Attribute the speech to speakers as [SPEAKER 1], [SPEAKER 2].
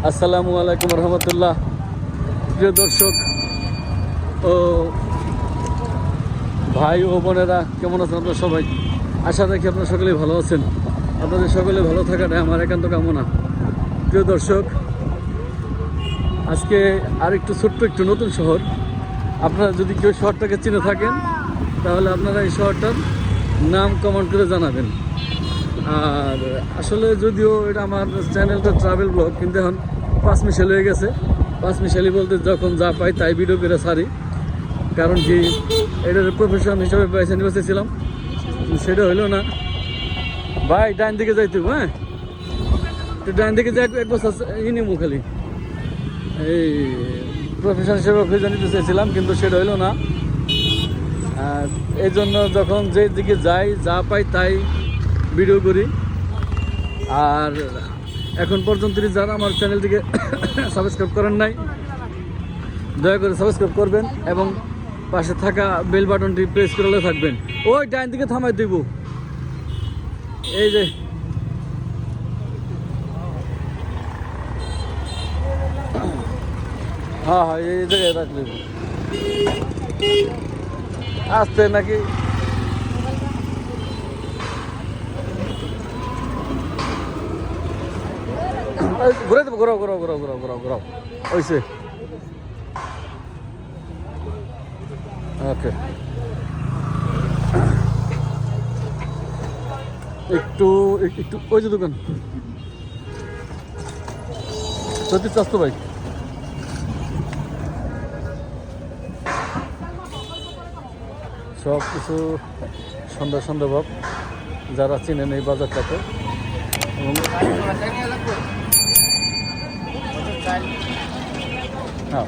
[SPEAKER 1] আসসালামু আলাইকুম রহমতুল্লাহ। প্রিয় দর্শক ও ভাই ও বোনেরা, কেমন আছেন আপনারা সবাই? আশা রাখি আপনারা সকলেই ভালো আছেন। আপনাদের সকলে ভালো থাকাটাই আমার একান্ত কামনা। প্রিয় দর্শক, আজকে আরেকটু ছোট্ট একটু নতুন শহর। আপনারা যদি কেউ শহরটাকে চিনে থাকেন তাহলে আপনারা এই শহরটার নাম কমেন্ট করে জানাবেন। আর আসলে যদিও এটা আমার চ্যানেলটা ট্রাভেল ব্লগ, কিন্তু এখন পাঁচমিশাল হয়ে গেছে। পাঁচমিশালি বলতে যখন যা পাই তাই ভিডিও করে ছাড়ি। কারণ কি, এটার প্রফেশন হিসাবে পয়সা নিয়ে বসেছিলাম, সেটা হইলো না। ভাই ডাইন দিকে যাইতে, হ্যাঁ তো ডাইন দিকে যাই, এক বছর নিমু খালি এই প্রফেশন হিসেবে খুঁজে নিতে চেয়েছিলাম, কিন্তু সেটা হইলো না। আর এই জন্য যখন যে দিকে যাই যা পাই তাই ভিডিও করি। আর এখন পর্যন্ত যারা আমার চ্যানেলটিকে সাবস্ক্রাইব করেন নাই, দয়া করে সাবস্ক্রাইব করবেন এবং পাশে থাকা বেল বাটনটি প্রেস করে থাকবেন। ওই ডাইন দিকে থামাই দিব, এই যে হ্যাঁ হ্যাঁ এই জায়গায় রাখলে আসতে নাকি ঘুরে দেবো। ঘোরাও ঘোরাও ঘোরাও ঘোরাও ঘোরাও ঘোরাও ওইসে। ওকে, একটু একটু ওই যে দোকান সত্যি চাস্তো ভাই। সব কিছু সন্ধ্যা সন্ধ্যা ভাব, যারা চিনেন এই বাজারটাকে। এবং হ্যাঁ